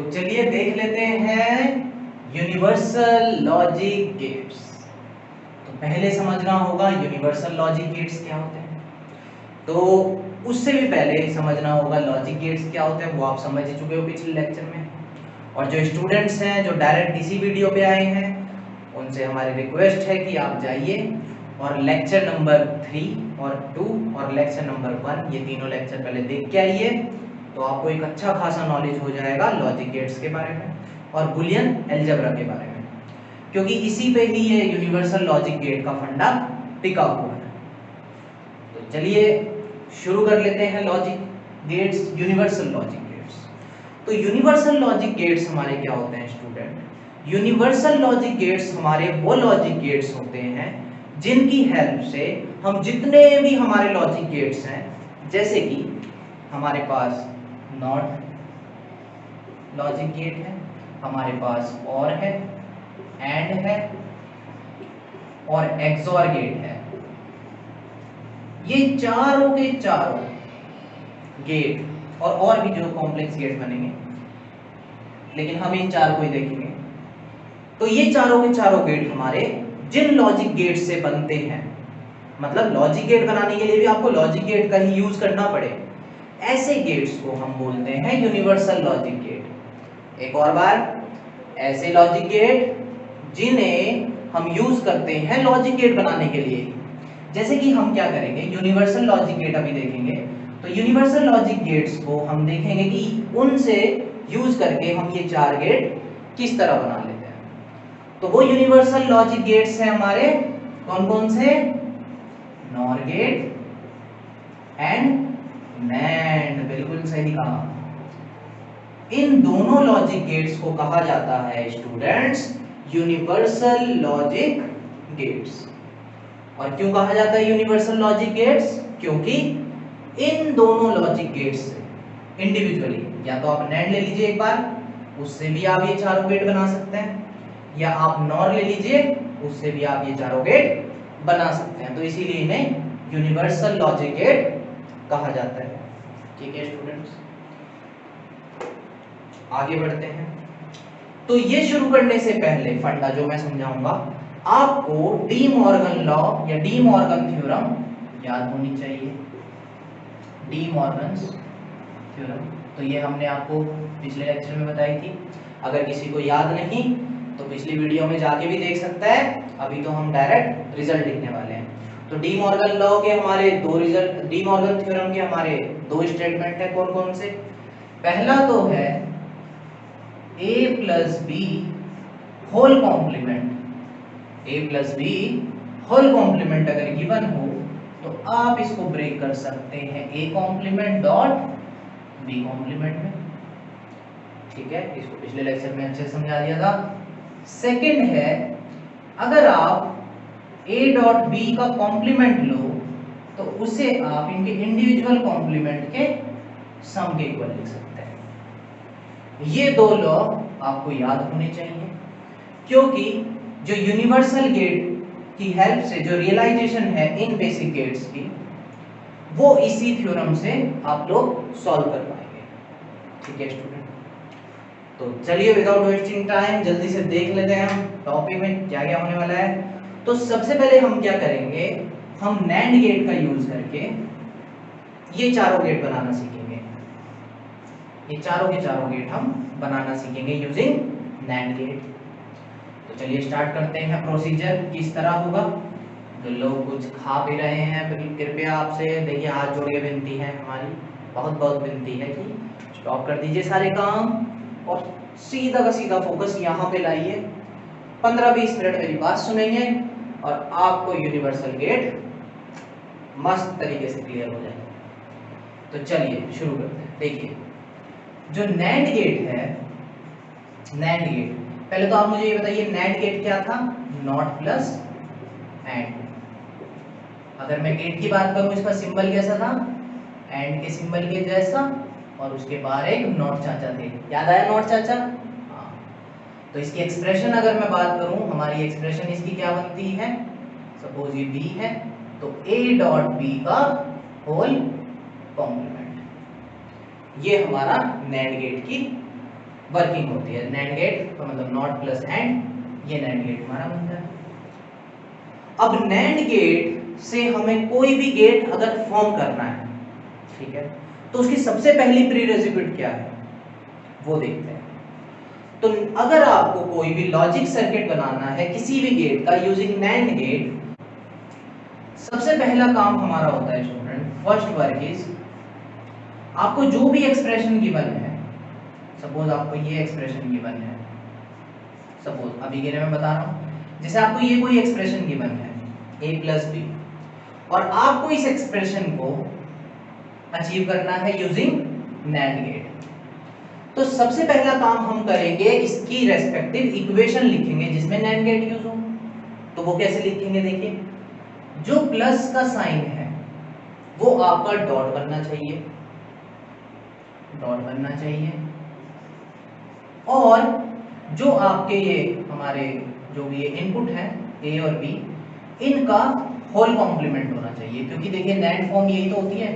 चलिए देख लेते हैं यूनिवर्सल लॉजिक गेट्स। तो पहले समझना होगा यूनिवर्सल लॉजिक गेट्स क्या होते हैं। तो उससे भी पहले समझना होगा लॉजिक गेट्स क्या होते हैं, वो आप समझ ही चुके हो पिछले लेक्चर में। और जो स्टूडेंट्स हैं जो डायरेक्ट इसी वीडियो पे आए हैं, उनसे हमारी रिक्वेस्ट है कि आप जाइए और लेक्चर नंबर 3 और 2 और लेक्चर नंबर 1 ये तीनों लेक्चर पहले देख के आइए, तो आपको एक अच्छा खासा नॉलेज हो जाएगा लॉजिक गेट्स के बारे में और बुलियन अलजेब्रा के बारे में, क्योंकि इसी पे ही ये यूनिवर्सल लॉजिक गेट का फंडा टिका हुआ है। तो चलिए शुरू कर लेते हैं logic gates, universal logic gates. तो यूनिवर्सल लॉजिक गेट्स हमारे क्या होते हैं स्टूडेंट? यूनिवर्सल लॉजिक गेट्स हमारे वो लॉजिक गेट्स होते हैं जिनकी हेल्प से हम जितने भी हमारे लॉजिक गेट्स हैं, जैसे कि हमारे पास नॉट लॉजिक गेट है, हमारे पास और है, एंड है और एक्सॉर गेट है, ये चारों के चारों गेट और भी जो कॉम्प्लेक्स गेट बनेंगे, लेकिन हम इन चार को ही देखेंगे। तो ये चारों के चारों गेट हमारे जिन लॉजिक गेट से बनते हैं, मतलब लॉजिक गेट बनाने के लिए भी आपको लॉजिक गेट का ही यूज करना पड़े, ऐसे गेट्स को हम बोलते हैं यूनिवर्सल लॉजिक गेट। एक और बार, ऐसे लॉजिक गेट जिन्हें हम यूज करते हैं लॉजिक गेट बनाने के लिए। जैसे कि हम क्या करेंगे, यूनिवर्सल लॉजिक गेट अभी देखेंगे, तो यूनिवर्सल लॉजिक गेट्स को हम देखेंगे कि उनसे यूज करके हम ये चार गेट किस तरह बना लेते हैं। तो वो यूनिवर्सल लॉजिक गेट्स हैं हमारे कौन कौन से? नॉर गेट एंड नैंड, बिल्कुल सही कहा। इन दोनों लॉजिक गेट्स को कहा जाता है स्टूडेंट्स यूनिवर्सल लॉजिक गेट्स। और क्यों कहा जाता है यूनिवर्सल लॉजिक गेट्स? क्योंकि इन दोनों लॉजिक गेट्स से इंडिविजुअली, या तो आप नैंड ले लीजिए एक बार, उससे भी आप ये चारों गेट बना सकते हैं, या आप नॉर ले लीजिए, उससे भी आप ये चारों गेट बना सकते हैं। तो इसीलिए इन्हें यूनिवर्सल लॉजिक गेट कहा जाता है। ठीक है स्टूडेंट्स, आगे बढ़ते हैं। तो ये शुरू करने से पहले फंडा जो मैं समझाऊंगा, आपको डी मॉर्गन लॉ या डी मॉर्गन थ्योरम याद होनी चाहिए। डी मॉर्गन्स थ्योरम, तो ये हमने आपको पिछले लेक्चर में बताई थी। अगर किसी को याद नहीं तो पिछली वीडियो में जाके भी देख सकता है। अभी तो हम डायरेक्ट रिजल्ट लिखने वाले हैं। तो डी मॉर्गन लॉ के हमारे दो रिजल्ट, डी मॉर्गन थ्योरम के हमारे दो स्टेटमेंट है। कौन कौन से? पहला तो है a plus B whole complement, a plus B whole complement अगर गिवन हो तो आप इसको ब्रेक कर सकते हैं a complement dot b complement में। ठीक है, इसको पिछले लेक्चर में अच्छे से समझा दिया था। सेकंड है, अगर आप a डॉट b का कॉम्प्लीमेंट लो तो उसे आप इनके इंडिविजुअल कॉम्प्लीमेंट के सम के इक्वल लिख सकते हैं। ये दो लॉ आपको याद होने चाहिए, क्योंकि जो यूनिवर्सल गेट की हेल्प से जो रियलाइजेशन है इन बेसिक गेट्स की, वो इसी थ्योरम से आप लोग सॉल्व कर पाएंगे। ठीक है स्टूडेंट, तो चलिए विदाउट वेस्टिंग टाइम जल्दी से देख लेते हैं हम टॉपिक में क्या क्या होने वाला है। तो सबसे पहले हम क्या करेंगे, हम नैंड गेट का यूज करके ये चारों गेट बनाना सीखेंगे। ये चारों के चारों गेट हम बनाना सीखेंगे यूजिंग नैंड गेट। तो चलिए स्टार्ट करते हैं। प्रोसीजर किस तरह होगा? जो लोग कुछ खा पी रहे हैं, कृपया आपसे देखिए हाथ जोड़ के विनती है, हमारी बहुत बहुत विनती है कि स्टॉप कर दीजिए सारे काम और सीधा का सीधा फोकस यहाँ पे लाइए। 15-20 मिनट मेरी बात सुनेंगे और आपको यूनिवर्सल गेट मस्त तरीके से क्लियर हो जाएगा। तो चलिए शुरू करते हैं। देखिए जो नैंड गेट है, नैंड गेट, पहले तो आप मुझे ये बताइए नैंड गेट क्या था? Not plus and. अगर मैं गेट की बात करूं, इसका सिंबल कैसा था? एंड के सिंबल के जैसा, और उसके बाहर एक नॉट चाचा थे। याद आया नॉट चाचा? हाँ। तो इसकी एक्सप्रेशन अगर मैं बात करूं, हमारी एक्सप्रेशन इसकी क्या बनती है? सपोज ये b है तो a डॉट b का होल कॉम्प्लीमेंट, ये हमारा नैंड गेट की वर्किंग होती है। नैंड गेट तो मतलब नॉट प्लस एंड, ये नैंड गेट हमारा बनता है। अब नैंड गेट से हमें कोई भी गेट अगर फॉर्म करना है, ठीक है, तो उसकी सबसे पहली प्रीरेक्विजिट क्या है वो देखते हैं। तो अगर आपको कोई भी लॉजिक सर्किट बनाना है किसी भी गेट का यूजिंग नैंड गेट, सबसे पहला काम हमारा होता है स्टूडेंट, फर्स्ट वर्क इज, आपको जो भी एक्सप्रेशन गिवन है, सपोज आपको ये एक्सप्रेशन गिवन है, सपोज अभी के लिए मैं बता रहा हूं, जैसे आपको ये कोई एक्सप्रेशन गिवन है a प्लस बी, और आपको इस एक्सप्रेशन को अचीव करना है यूजिंग नैंड गेट, तो सबसे पहला काम हम करेंगे इसकी रेस्पेक्टिव इक्वेशन लिखेंगे जिसमें नैंड गेट यूज हो। तो वो कैसे लिखेंगे, देखिए, जो प्लस का साइन है वो आपका डॉट बनना चाहिए, डॉट बनना चाहिए, और जो आपके ये हमारे जो भी ये इनपुट है ए और बी, इनका होल कॉम्प्लीमेंट होना चाहिए, क्योंकि देखिए नैंड फॉर्म यही तो होती है।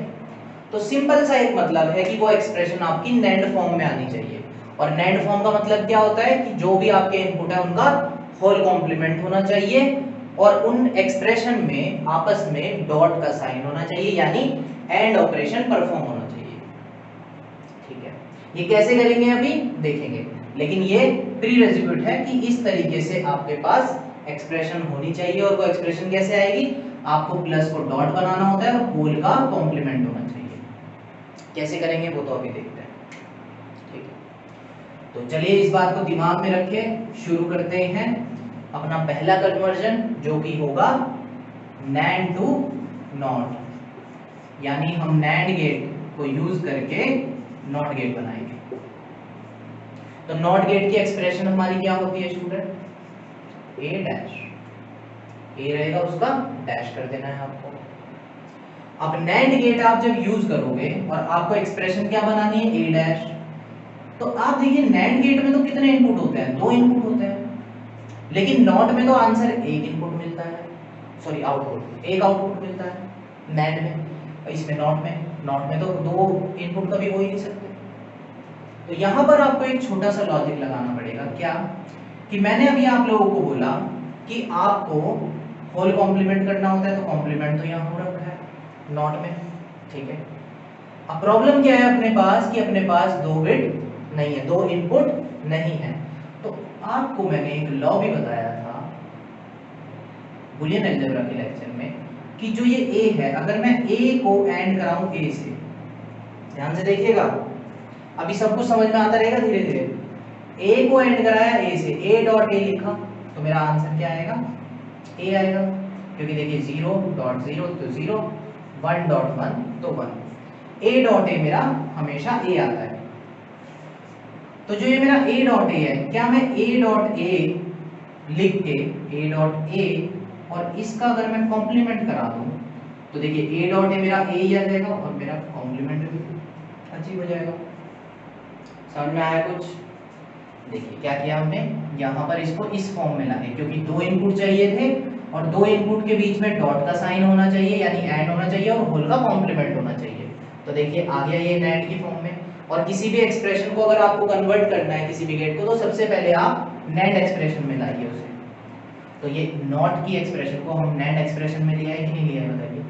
तो सिंपल सा एक मतलब है कि वो एक्सप्रेशन आपकी नैंड फॉर्म में आनी चाहिए, और नैंड फॉर्म का मतलब क्या होता है कि जो भी आपके इनपुट है उनका होल कॉम्प्लीमेंट होना चाहिए, और उन एक्सप्रेशन में आपस में डॉट का साइन होना चाहिए, यानी एंड ऑपरेशन परफॉर्म होना चाहिए। ठीक है, ये कैसे करेंगे अभी देखेंगे, लेकिन ये प्रीरेक्विजिट है कि इस तरीके से आपके पास एक्सप्रेशन होनी चाहिए, और वो एक्सप्रेशन कैसे आएगी, आपको प्लस को डॉट बनाना होता है और होल का कॉम्प्लीमेंट होना चाहिए। कैसे करेंगे वो तो अभी देखते हैं। ठीक है, तो चलिए इस बात को दिमाग में रखे शुरू करते हैं अपना पहला कन्वर्जन, जो कि होगा नैंड टू नॉट, यानी हम नैंड गेट को यूज करके नॉट गेट बनाएंगे। तो नॉट गेट की एक्सप्रेशन हमारी क्या होती है स्टूडेंट, ए डैश, ए रहेगा उसका डैश कर देना है आपको। अब नैंड गेट आप जब यूज करोगे और आपको एक्सप्रेशन क्या बनानी है, ए डैश, तो आप देखिए नैंड गेट में तो कितने इनपुट होते हैं, 2 इनपुट होते हैं, लेकिन नॉट में तो आंसर एक इनपुट मिलता है, सॉरी आउटपुट, एक आउटपुट मिलता है नैंड में, इसमें नॉट में तो 2 इनपुट कभी हो ही नहीं सकते। तो यहां पर आपको एक छोटा सा लॉजिक लगाना पड़ेगा, क्या कि मैंने अभी आप लोगों को बोला कि आपको होल कॉम्प्लीमेंट करना होता है, तो कॉम्प्लीमेंट तो यहां हो रखा है नॉट में। ठीक है, अब प्रॉब्लम क्या है अपने पास, कि अपने पास 2 बिट नहीं है, 2 इनपुट नहीं है। तो आपको मैंने एक लॉ भी बताया था बूलियन अलजेब्रा के लेक्चर में, कि जो ये a है, अगर मैं a को एंड कराऊं a से, ध्यान से देखिएगा, अभी सब कुछ समझ में आता रहेगा धीरे धीरे। a को एंड कराया a से, a डॉट a लिखा, तो मेरा आंसर क्या आएगा, a आएगा, क्योंकि देखिए 0.0 तो 0, 1.1 तो 1, a डॉट a मेरा हमेशा a आता है। तो जो ये मेरा a डॉट a है, क्या मैं a डॉट a लिख के a डॉट a और इसका अगर मैं कॉम्प्लीमेंट करा दूं, तो देखिए a डॉट a मेरा a ही आ जाएगा और मेरा कॉम्प्लीमेंट भी अचीव हो जाएगा। समझ में आया कुछ? देखिए क्या किया हमने, यहाँ पर इसको इस फॉर्म में लाए, क्योंकि 2 इनपुट चाहिए थे और 2 इनपुट के बीच में डॉट का साइन होना चाहिए, यानी एंड होना चाहिए, और होल का कॉम्प्लीमेंट होना चाहिए। तो देखिए आ गया ये नैंड की फॉर्म में। और किसी भी एक्सप्रेशन को अगर आपको कन्वर्ट करना है किसी भी गेट को, तो सबसे पहले आप नैंड एक्सप्रेशन में लाइए उसे। तो ये नॉट की एक्सप्रेशन को हम नैंड एक्सप्रेशन में लिया है कि नहीं लिया है बताइए,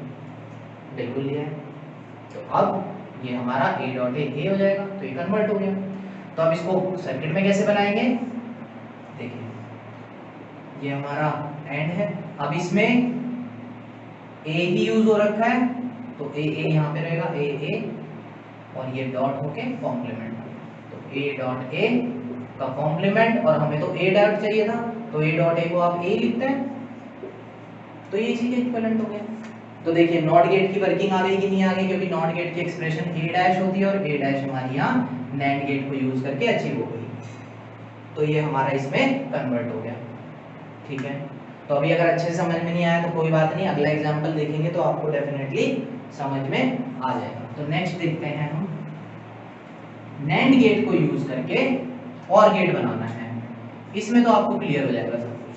बिल्कुल लिया है। तो अब ये हमारा a डॉट a हो जाएगा, तो ये कन्वर्ट हो गया। तो अब इसको सर्किट में कैसे बनाएंगे, देखिए ये हमारा एंड है, अब इसमें a ही यूज हो रखा है, तो a यहाँ पे रहेगा, a और ये डॉट होके कॉम्प्लीमेंट, तो a डॉट a का कॉम्प्लीमेंट, और हमें तो a डॉट चाहिए था, तो a डॉट a को आप a लिखते हैं, तो ये इसी के इक्विवेलेंट हो गया। तो देखिए नॉट गेट की वर्किंग आ गई कि नहीं आ गई, क्योंकि नॉट गेट की एक्सप्रेशन a डैश होती है, और a डैश हमारी यहाँ नैंड गेट को यूज करके अचीव हो गई, तो ये हमारा इसमें कन्वर्ट हो गया। ठीक है, तो अभी अगर अच्छे से समझ में नहीं आया तो कोई बात नहीं, अगला एग्जांपल देखेंगे तो आपको डेफिनेटली समझ में आ जाएगा। तो नेक्स्ट देखते हैं हम, नैंड गेट को यूज करके और गेट बनाना है, इसमें तो आपको क्लियर हो जाएगा सब कुछ।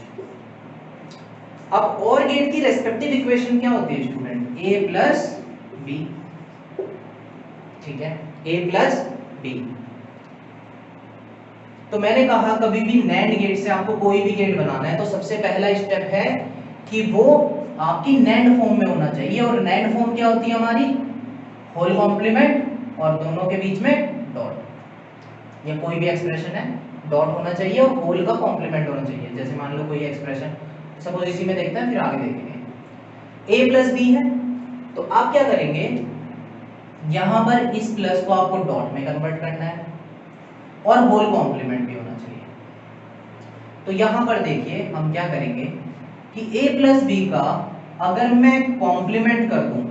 अब और गेट की रेस्पेक्टिव इक्वेशन क्या होती है स्टूडेंट, a प्लस बी। ठीक है, a प्लस बी, तो मैंने कहा कभी भी नैंड गेट से आपको कोई भी गेट बनाना है तो सबसे पहला स्टेप है कि वो आपकी नैंड फॉर्म में होना चाहिए। और नैंड फॉर्म क्या होती है हमारी? होल कॉम्प्लीमेंट और दोनों के बीच में डॉट। या कोई भी एक्सप्रेशन है डॉट होना चाहिए और होल का कॉम्प्लीमेंट होना चाहिए। जैसे मान लो कोई एक्सप्रेशन सपोज इसी में देखते हैं, फिर आगे देखेंगे। a प्लस बी है तो आप क्या करेंगे, यहां पर इस प्लस को आपको डॉट में कन्वर्ट करना है और होल कॉम्प्लीमेंट भी होना चाहिए। तो यहां पर देखिए हम क्या करेंगे कि a प्लस बी का अगर मैं कॉम्प्लीमेंट कर दूं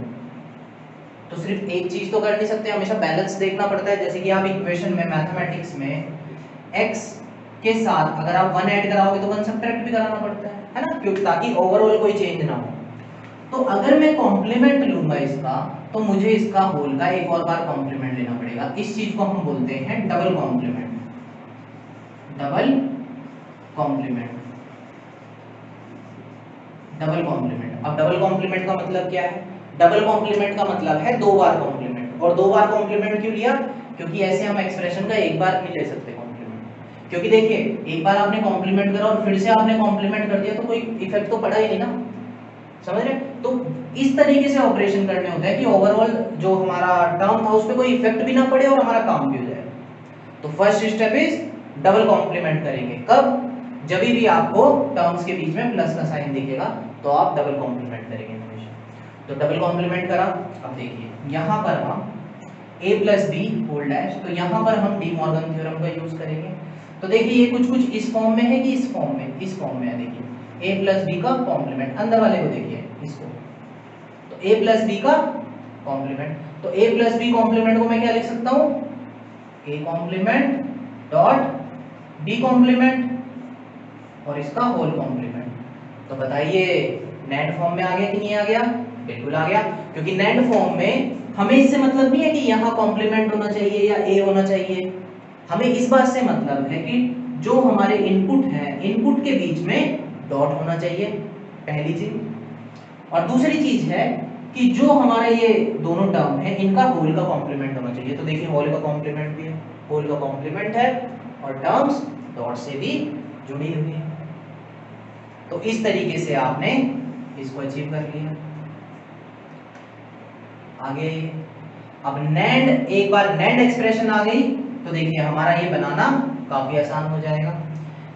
तो सिर्फ एक चीज तो कर नहीं सकते, हमेशा बैलेंस देखना पड़ता है। जैसे कि आप इक्वेशन में मैथमेटिक्स में x के साथ अगर आप 1 ऐड कराओगे तो 1 सब्ट्रैक्ट भी कराना पड़ता है ना, क्योंकि ताकि ओवरऑल कोई चेंज ना हो। तो अगर मैं कॉम्प्लीमेंट लूंगा इसका तो मुझे इसका होल का एक और बार कॉम्प्लीमेंट लेना पड़ेगा। इस चीज को हम बोलते हैं double complement. Double complement, double complement. अब डबल कॉम्प्लीमेंट का मतलब क्या है? डबल कॉम्प्लीमेंट का मतलब है दो बार कॉम्प्लीमेंट। और दो बार कॉम्प्लीमेंट क्यों लिया? क्योंकि ऐसे हम एक्सप्रेशन का एक बार नहीं ले सकते कॉम्प्लीमेंट। क्योंकि देखिए एक बार आपने कॉम्प्लीमेंट करा और फिर से आपने कॉम्प्लीमेंट कर दिया तो कोई इफेक्ट तो पड़ा ही नहीं ना, समझ रहे? तो इस तरीके से ऑपरेशन करने होता है कि ओवरऑल जो हमारा टर्म था उस पर कोई इफेक्ट भी ना पड़े और हमारा काम भी हो जाए। तो first step is double complement करेंगे। कब? जब भी आपको टर्म्स के बीच में प्लस का साइन दिखेगा तो आप डबल कॉम्प्लीमेंट करेंगे हमेशा। तो डबल कॉम्प्लीमेंट करा। अब देखिए यहाँ पर हम a plus B whole dash, तो यहाँ पर हम डी मॉर्गन थ्योरम का यूज करेंगे। तो देखिए ये कुछ कुछ इस फॉर्म में है कि इस फॉर्म में? इस फॉर्म में है। देखिए a प्लस बी का कॉम्प्लीमेंट, अंदर वाले को देखिए इसको, तो a प्लस बी का कॉम्प्लीमेंट। तो a प्लस बी कॉम्प्लीमेंट को मैं क्या लिख सकता हूँ? a complement dot b complement और इसका होल कॉम्प्लीमेंट। तो बताइए नैंड फॉर्म में आ गया कि नहीं आ गया? बिल्कुल आ गया, क्योंकि नैंड फॉर्म में हमें इससे मतलब नहीं है कि यहाँ कॉम्प्लीमेंट होना चाहिए या a होना चाहिए। हमें इस बात से मतलब है कि जो हमारे इनपुट है, इनपुट के बीच में डॉट होना चाहिए, पहली चीज। और दूसरी चीज है कि जो हमारे ये दोनों टर्म है इनका होल का कॉम्प्लीमेंट होना चाहिए। तो देखिए होल का कॉम्प्लीमेंट भी है, होल का कॉम्प्लीमेंट है और टर्म्स डॉट से भी जुड़ी हुई है। तो इस तरीके से आपने इसको अचीव कर लिया। आगे अब नैंड, एक बार नैंड एक्सप्रेशन आ गई तो देखिए हमारा ये बनाना काफी आसान हो जाएगा।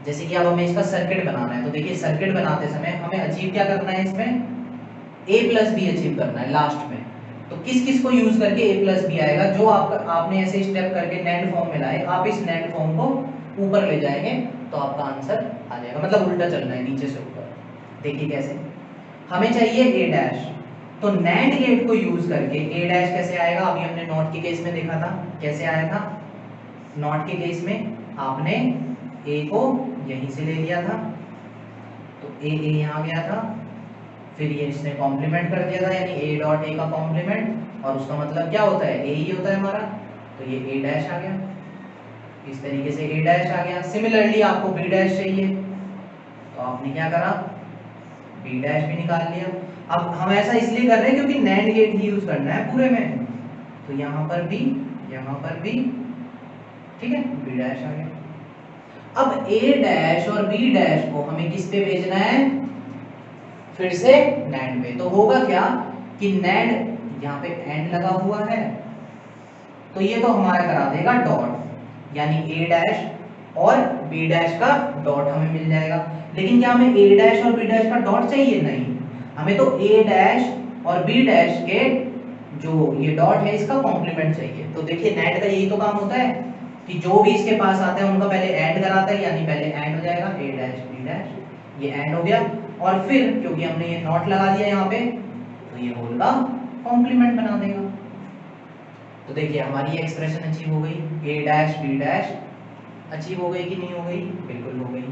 जैसे कि अब हमें इसका सर्किट बनाना है, तो देखिए सर्किट बनाते समय हमें अचीव क्या करना है? इसमें a प्लस बी अचीव करना है लास्ट में। तो किस किस को यूज करके a प्लस बी आएगा? जो आपने ऐसे स्टेप करके नैंड फॉर्म में लाए, आप इस नैंड फॉर्म को ऊपर ले जाएंगे तो आपका आंसर आ जाएगा। मतलब उल्टा चलना है, नीचे से ऊपर। देखिए कैसे, हमें चाहिए a डैश, तो नैंड गेट को यूज करके a डैश कैसे आएगा? अभी हमने नॉट के केस में देखा था कैसे आया था। नॉट के केस में आपने a को यहीं से ले लिया था, तो a यहाँ गया था, फिर ये इसने कॉम्प्लीमेंट कर दिया था, यानी a डॉट a का कॉम्प्लीमेंट, और उसका मतलब क्या होता है? a ही होता है हमारा, तो ये a डैश आ गया। इस तरीके से a डैश आ गया। सिमिलरली आपको b डैश चाहिए तो आपने क्या करा? b डैश भी निकाल लिया। अब हम ऐसा इसलिए कर रहे हैं क्योंकि नैंड गेट ही यूज करना है पूरे में, तो यहाँ पर भी, यहाँ पर भी, ठीक है, b डैश आ गया। अब a डैश और b डैश को हमें किस पे भेजना है? फिर से नैंड पे। तो होगा क्या कि नैंड यहाँ पे एंड लगा हुआ है तो ये तो हमारा करा देगा डॉट, यानी a डैश और b डैश का डॉट हमें मिल जाएगा। लेकिन क्या हमें a डैश और b डैश का डॉट चाहिए? नहीं, हमें तो a डैश और b डैश के जो ये डॉट है इसका कॉम्प्लीमेंट चाहिए। तो देखिए नैंड का यही तो काम होता है कि जो भी इसके पास आता है उनका पहले एंड कराता है, यानी पहले एंड हो जाएगा a डैश b डैश, ये एंड हो गया, और फिर क्योंकि हमने ये नॉट लगा दिया यहाँ पे तो ये होल का कॉम्प्लीमेंट बना देगा। तो देखिए हमारी ये एक्सप्रेशन अचीव हो गई, a dash b dash achieve हो गई कि नहीं हो गई? बिल्कुल हो गई।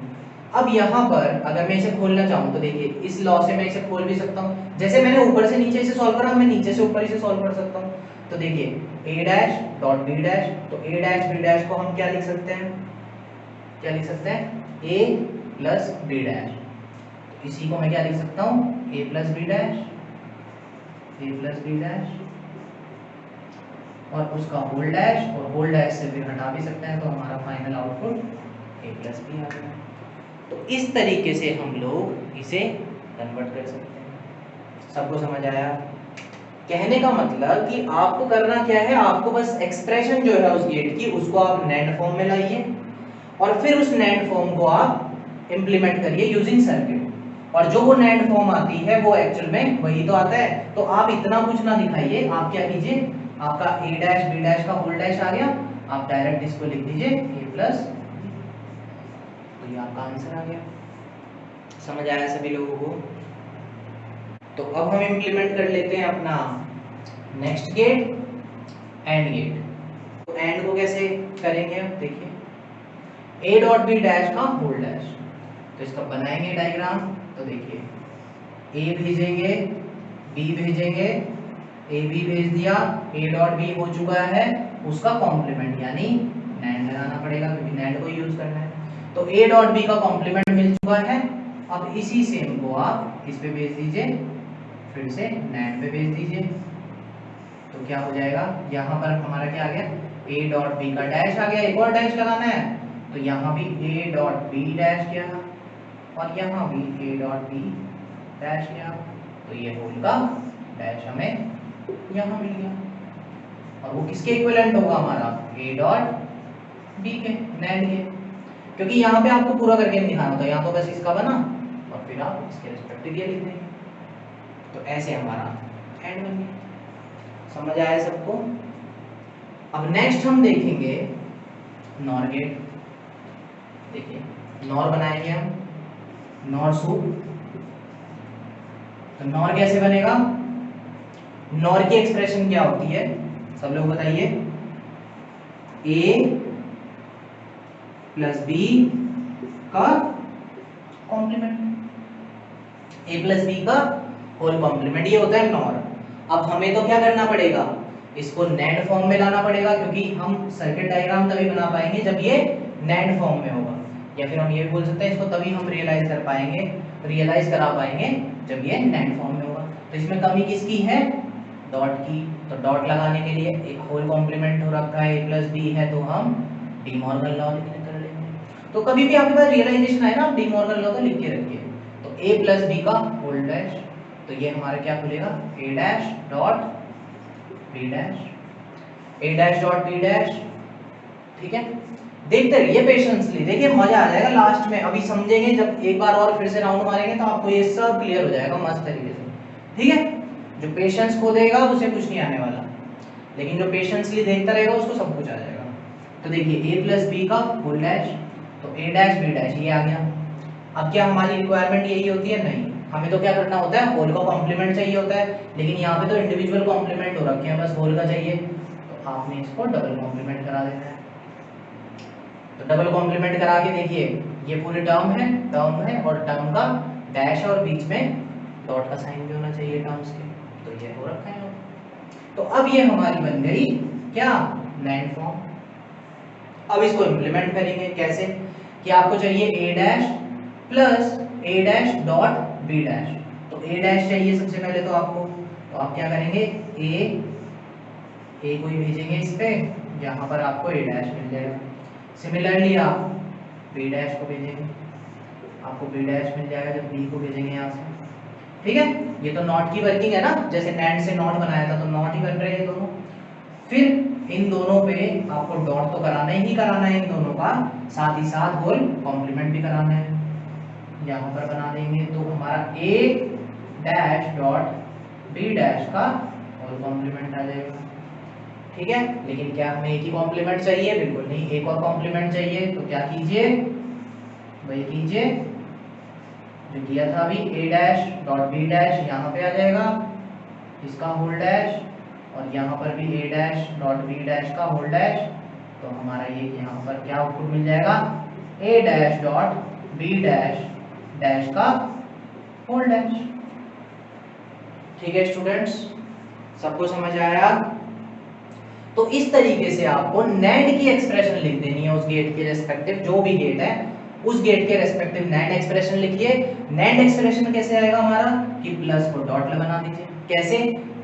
अब यहाँ पर अगर मैं इसे खोलना चाहूँ तो देखिए इस लॉ से मैं इसे खोल भी सकता हूँ। जैसे मैंने ऊपर से नीचे इसे सॉल्व करा, मैं नीचे से ऊपर इसे सॉल्व कर सकता हूँ। तो देखिए a dash dot b dash, तो a डैश b डैश को हम क्या लिख सकते हैं? क्या लिख सकते हैं? a plus b dash. तो इसी को मैं क्या लिख सकता हूँ? a plus b dash, a plus b dash और उसका होल डैश, और होल डैश से फिर हटा भी सकते हैं तो हमारा फाइनल आउटपुट ए प्लस बी आ गया। तो इस तरीके से हम लोग इसे कन्वर्ट कर सकते हैं। सबको समझ आया? कहने का मतलब कि आपको करना क्या है, आपको बस एक्सप्रेशन जो है उस गेट की उसको आप NAND फॉर्म में लाइए और फिर उस NAND फॉर्म को आप इंप्लीमेंट करिए यूजिंग सर्किट, और जो वो NAND फॉर्म आती है वो एक्चुअल में वही तो आता है। तो आप इतना कुछ ना दिखाइए, आप क्या कीजिए, आपका a डैश b डैश का होल डैश आ गया, आप डायरेक्ट इसको लिख दीजिए a प्लस, तो ये आपका आंसर आ गया। समझ आया सभी लोगों को? तो अब हम इंप्लीमेंट कर लेते हैं अपना नेक्स्ट गेट, एंड गेट। तो एंड को कैसे करेंगे, अब देखिए a डॉट b डैश का होल डैश, तो इसका बनाएंगे डायग्राम। तो देखिए a भेजेंगे, b भेजेंगे, a b भेज दिया, a डॉट b हो चुका है उसका कॉम्प्लीमेंट, यानी NAND लगाना पड़ेगा क्योंकि NAND को यूज करना है। तो a डॉट b का कॉम्प्लीमेंट मिल चुका है। अब इसी सेम को आप इस पे भेज दीजिए, फिर से NAND पे भेज दीजिए, तो क्या हो जाएगा, यहाँ पर हमारा क्या आ गया, a डॉट b का डैश आ गया, एक और डैश लगाना है तो यहाँ भी a डॉट b डैश किया और यहाँ भी a डॉट b डैश किया, तो ये होल का डैश हमें यहाँ मिल गया। और वो किसके इक्विवेलेंट होगा, हमारा a डॉट b के, NAND के, क्योंकि यहाँ पे आपको पूरा करके नहीं दिखाना होता, यहाँ तो बस इसका बना और फिर आप इसके रिस्पेक्टिव ये लिख देंगे। तो ऐसे हमारा एंड बन गया। समझ आया सबको? अब नेक्स्ट हम देखेंगे नॉर गेट। देखिए नॉर बनाएंगे हम, नॉर सूप। तो नॉर कैसे बनेगा, नॉर की एक्सप्रेशन क्या होती है, सब लोग बताइए। a प्लस b का कॉम्प्लीमेंट, a प्लस b का होल कॉम्प्लीमेंट, ये होता है नॉर। अब हमें तो क्या करना पड़ेगा, इसको NAND फॉर्म में लाना पड़ेगा, क्योंकि हम सर्किट डायग्राम तभी बना पाएंगे जब ये NAND फॉर्म में होगा, या फिर हम ये भी बोल सकते हैं इसको तभी हम रियलाइज कर पाएंगे, रियलाइज करा पाएंगे जब ये NAND फॉर्म में होगा। तो इसमें कमी किसकी है, डॉट की। तो डॉट लगाने के लिए एक होल कॉम्प्लीमेंट हो रखा है a प्लस b है, तो हम डी मॉर्गन लॉ कर लेंगे। तो कभी भी आपके पास रियलाइजेशन आए ना, आप डी मॉर्गन लॉ का लिख के रखिए। तो a प्लस b का होल डैश, तो ये हमारा क्या खुलेगा, a dash dot b dash, a dash dot b dash. ठीक है, देखते रहिए पेशेंसली, देखिए मजा आ जाएगा लास्ट में। अभी समझेंगे, जब एक बार और फिर से राउंड मारेंगे तो आपको ये सब क्लियर हो जाएगा मस्त तरीके से। ठीक है, जो पेशेंस खो देगा उसे कुछ नहीं आने वाला, लेकिन जो पेशेंसली देखता रहेगा उसको सब कुछ आ जाएगा। तो देखिए a प्लस b का होल डैश, तो a डैश b डैश ये आ गया। अब क्या हमारी रिक्वायरमेंट यही होती है, नहीं, हमें तो क्या करना होता है, होल का कॉम्प्लीमेंट चाहिए होता है, लेकिन यहाँ पे तो इंडिविजुअल कॉम्प्लीमेंट हो रखे हैं, बस होल का चाहिए, तो आपने इसको डबल कॉम्प्लीमेंट करा देना है। तो डबल कॉम्प्लीमेंट करा के देखिए, ये पूरी टर्म है और टर्म का डैश और बीच में डॉट का साइन भी होना चाहिए टर्म्स के, तो ये हो रखा है। तो अब ये हमारी बन गई क्या, NAND फॉर्म। अब इसको इंप्लीमेंट करेंगे कैसे, कि आपको चाहिए a dash plus a dash dot b dash. तो a डैश चाहिए सबसे पहले तो आपको, तो आप क्या करेंगे, a को ही भेजेंगे इस पे, यहाँ पर आपको a डैश मिल जाएगा। सिमिलरली आप b डैश को भेजेंगे, आपको b डैश मिल जाएगा जब b को भेजेंगे यहाँ से। ठीक है, ये तो नॉट की वर्किंग है ना, जैसे NAND से नॉट बनाया था तो नॉट ही बन रहे हैं दोनों। फिर इन दोनों पे आपको डॉट तो कराना ही कराना है इन दोनों का, साथ ही साथ होल कॉम्प्लीमेंट भी कराना है। यहाँ पर बना देंगे तो हमारा a dash dot b dash का होल कॉम्प्लीमेंट आ जाएगा। ठीक है, लेकिन क्या हमें एक ही कॉम्प्लीमेंट चाहिए, बिल्कुल नहीं, एक और कॉम्प्लीमेंट चाहिए। तो क्या कीजिए, वही कीजिए जो किया था अभी, a dash dot b dash यहाँ पे आ जाएगा, इसका होल डैश, और यहाँ पर भी a dash dot b dash का होल डैश। तो हमारा ये यहाँ पर क्या आउटपुट मिल जाएगा, a dash dot b dash dash का होल डैश। ठीक है स्टूडेंट्स, सबको समझ आया? तो इस तरीके से आपको NAND की एक्सप्रेशन लिख देनी है उस गेट के रेस्पेक्टिव, जो भी गेट है उस गेट के रेस्पेक्टिव NAND एक्सप्रेशन लिखिए। NAND एक्सप्रेशन कैसे आएगा हमारा, कि प्लस को डॉट लगा दीजिए, कैसे,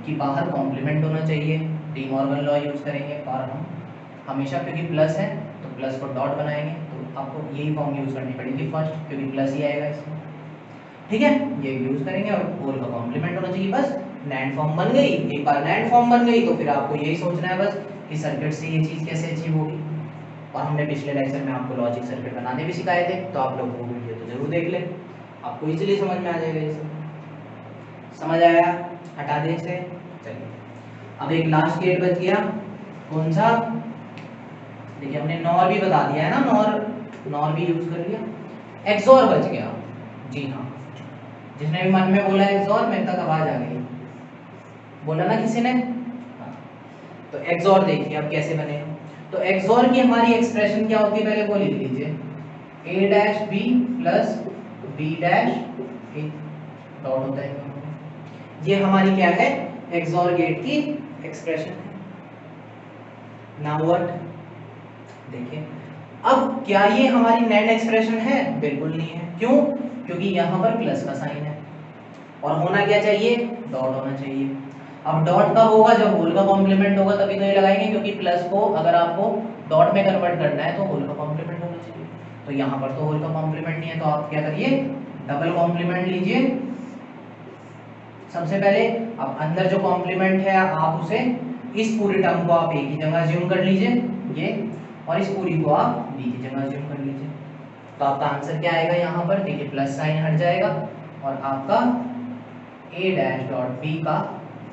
कि बाहर कॉम्प्लीमेंट होना चाहिए, डी मॉर्गन लॉ यूज करेंगे, और हम हमेशा क्योंकि प्लस है तो प्लस को डॉट बनाएंगे, तो तो आपको यही फॉर्म यूज करनी पड़ेगी फर्स्ट, क्योंकि प्लस ही आएगा इसमें। ठीक है, ये यूज करेंगे और होल का कॉम्प्लीमेंट होना चाहिए। बस नैंड फॉर्म बन गई। एक बार नैंड फॉर्म बन गई तो फिर आपको यही सोचना है बस कि सर्किट से ये चीज कैसे अचीव होगी। और हमने पिछले लेक्चर में आपको लॉजिक सर्किट बनाने भी सिखाए थे, तो आप लोग वो वीडियो तो जरूर देख लें, आपको इजीली समझ में आ जाएगा। ये सब समझ आया? हटा दे इसे। चलिए अब एक लास्ट गेट बच गया, कौन सा? देखिए हमने नॉर भी बता दिया है ना, नॉर भी यूज कर लिया। एक्सॉर बच गया। जी हाँ, जिसने भी मन में बोला एक्सॉर, मेरे तक आवाज आ गई, बोला ना किसी ने? हाँ। तो एक्सॉर देखिए अब कैसे बनेगा। तो एक्सॉर की हमारी एक्सप्रेशन क्या होती है, पहले वो लिख लीजिए, a dash b plus b dash a dot होता है। ये हमारी क्या है, एक्सॉर गेट की एक्सप्रेशन है। नाउ व्हाट, देखिए अब क्या ये हमारी नैंड एक्सप्रेशन है? बिल्कुल नहीं है। क्यों? क्योंकि यहाँ पर प्लस का साइन है और होना क्या चाहिए, डॉट होना चाहिए। अब डॉट कब होगा, जब होल का कॉम्प्लीमेंट होगा तभी तो ये लगाएंगे, क्योंकि प्लस को अगर आपको डॉट में कन्वर्ट करना है तो होल का कॉम्प्लीमेंट होना चाहिए। तो यहाँ पर तो होल का कॉम्प्लीमेंट नहीं है, तो आप क्या करिए, डबल कॉम्प्लीमेंट लीजिए। सबसे पहले अब अंदर जो कॉम्प्लीमेंट है आप उसे, इस पूरी टर्म को आप एक ही जगह अज्यूम कर लीजिए ये, और इस पूरी को आप बी की जगह अज्यूम कर लीजिए। तो आपका आंसर क्या आएगा, यहाँ पर देखिए प्लस साइन हट जाएगा और आपका a डैश डॉट b का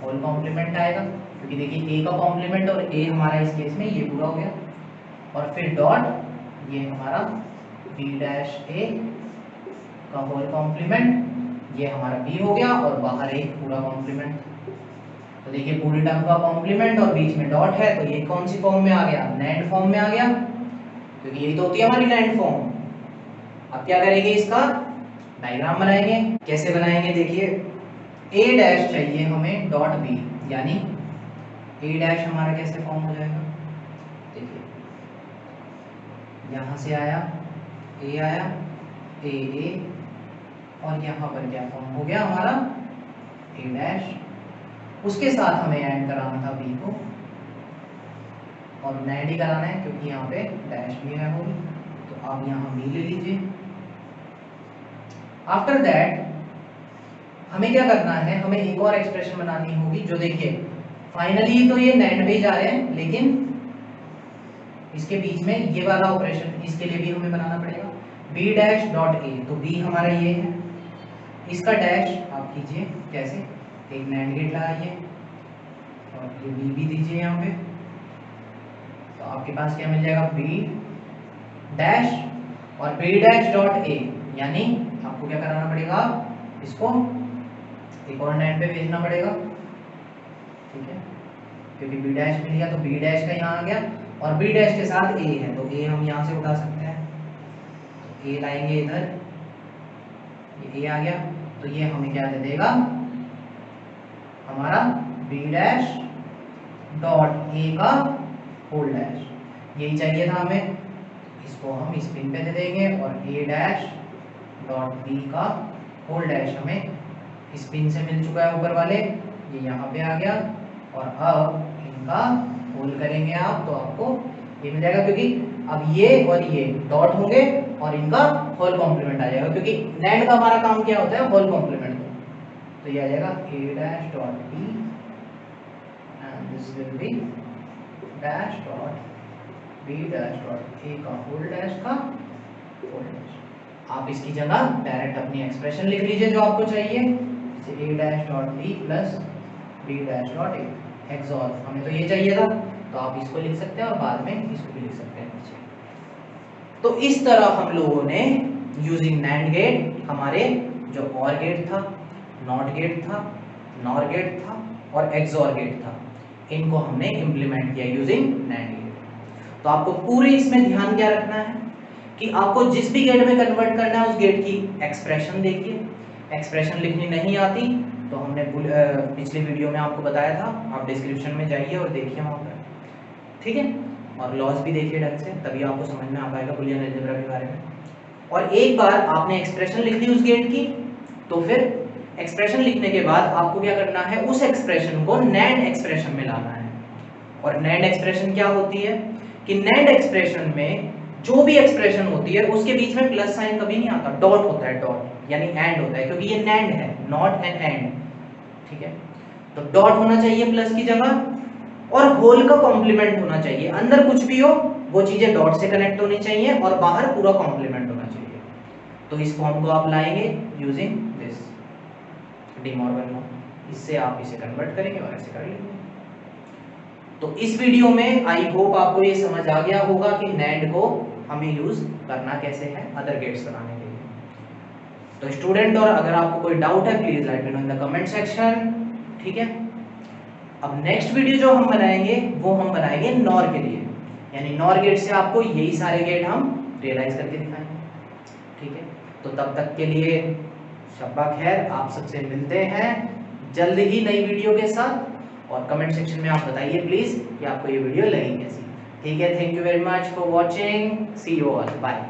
होल कॉम्प्लीमेंट आएगा, क्योंकि देखिए a का कॉम्प्लीमेंट और a हमारा इस केस में ये पूरा हो गया, और फिर डॉट ये हमारा b डैश a का होल कॉम्प्लीमेंट, ये हमारा b हो गया, और बाहर एक पूरा कॉम्प्लीमेंट। तो देखिए पूरी टर्म का कॉम्प्लीमेंट और बीच में डॉट है, तो ये कौन सी फॉर्म में आ गया, नैंड फॉर्म में आ गया, क्योंकि यही तो होती है हमारी नैंड फॉर्म। अब क्या करेंगे, इसका डायग्राम बनाएंगे। कैसे बनाएंगे, देखिए a डैश चाहिए हमें डॉट b, यानी a डैश हमारा कैसे फॉर्म हो जाएगा, देखिए यहां से आया a आया a और यहाँ पर क्या फॉर्म हो गया हमारा a डैश, उसके साथ हमें ऐड कराना था b को, और नैंड ही कराना है क्योंकि यहाँ पे डैश भी है होगी, तो आप यहाँ b ले लीजिए। आफ्टर दैट हमें क्या करना है, हमें एक और एक्सप्रेशन बनानी होगी, जो देखिए फाइनली तो ये नैंड में जा रहे हैं, लेकिन इसके बीच में ये वाला ऑपरेशन, इसके लिए भी हमें बनाना पड़ेगा b डैश डॉट a। तो b हमारा ये है, इसका डैश आप कीजिए कैसे, एक नैंड गेट लगाइए और ये b भी दीजिए यहाँ पे, तो आपके पास क्या मिल जाएगा, b डैश और b डैश डॉट a, यानी आपको क्या कराना पड़ेगा, इसको एक और नैंड पे भेजना पड़ेगा, ठीक है, क्योंकि b डैश मिल गया तो b डैश का यहाँ आ गया, और b डैश के साथ a है तो a हम यहाँ से उठा सकते हैं, तो a लाएंगे इधर, ये a आ गया, तो ये हमें क्या दे देगा, हमारा b डैश डॉट a का होल डैश, यही चाहिए था हमें, इसको हम इस पिन पे दे देंगे, और a डैश डॉट b का होल डैश हमें इस पिन से मिल चुका है ऊपर वाले, ये यहाँ पे आ गया, और अब इनका होल करेंगे आप तो आपको ये मिल जाएगा, क्योंकि अब ये और ये डॉट होंगे और इनका होल कॉम्प्लीमेंट आ जाएगा, क्योंकि नैंड का हमारा काम क्या होता है, होल कॉम्प्लीमेंट। तो ये आ जाएगा a dash dot b and this will be dash dot b dash dot a का होल डैश का होल डैश। आप इसकी जगह डायरेक्ट अपनी एक्सप्रेशन लिख लीजिए जो आपको चाहिए, जैसे a dash dot b plus b dash dot a, XOR हमें तो ये चाहिए था, तो आप इसको लिख सकते हैं और बाद में इसको भी लिख सकते हैं नीचे। तो इस तरह हम लोगों ने यूजिंग नैंड गेट हमारे जो और गेट था, नॉट गेट था, नॉर गेट था और एक्सॉर गेट था, इनको हमने इंप्लीमेंट किया यूजिंग नैंड गेट। तो आपको पूरे इसमें ध्यान क्या रखना है कि आपको जिस भी गेट में कन्वर्ट करना है उस गेट की एक्सप्रेशन देखिए, एक्सप्रेशन लिखनी नहीं आती तो हमने पिछले वीडियो में आपको बताया था, आप डिस्क्रिप्शन में जाइए और देखिए वहाँ पर, ठीक है, और लॉज भी देखिए ढंग से, तभी आपको समझ में आ पाएगा बुलियन अलजेब्रा के बारे में। और एक बार आपने एक्सप्रेशन लिख दी उस गेट की, तो फिर एक्सप्रेशन लिखने के बाद आपको क्या करना है, उस एक्सप्रेशन को नैंड एक्सप्रेशन में लाना है। और नैंड एक्सप्रेशन क्या होती है कि नैंड एक्सप्रेशन में जो भी एक्सप्रेशन होती है उसके बीच में प्लस साइन कभी नहीं आता, डॉट होता है, डॉट यानी एंड होता है, क्योंकि ये नैंड है, नॉट एन एंड, ठीक है। तो डॉट होना चाहिए प्लस की जगह, और होल का कॉम्प्लीमेंट होना चाहिए, अंदर कुछ भी हो वो चीजें डॉट से कनेक्ट होनी चाहिए और बाहर पूरा कॉम्प्लीमेंट होना चाहिए। तो इस फॉर्म को आप लाएंगे using this De Morgan law, इससे आप इसे कन्वर्ट करेंगे और ऐसे कर लेंगे। तो इस वीडियो में आई होप आपको ये समझ आ गया होगा कि नैंड को हमें यूज करना कैसे है अदर गेट्स बनाने के लिए। तो स्टूडेंट, और अगर आपको कोई डाउट है please let me know in the comment section, ठीक है। अब नेक्स्ट वीडियो जो हम बनाएंगे वो हम बनाएंगे नॉर के लिए, यानी नॉर गेट से आपको यही सारे गेट हम रियलाइज करके दिखाएंगे, ठीक है। तो तब तक के लिए शब्बा खैर, आप सबसे मिलते हैं जल्द ही नई वीडियो के साथ, और कमेंट सेक्शन में आप बताइए प्लीज कि आपको ये वीडियो लगी कैसी, ठीक है। Thank you very much for watching, see you all, bye.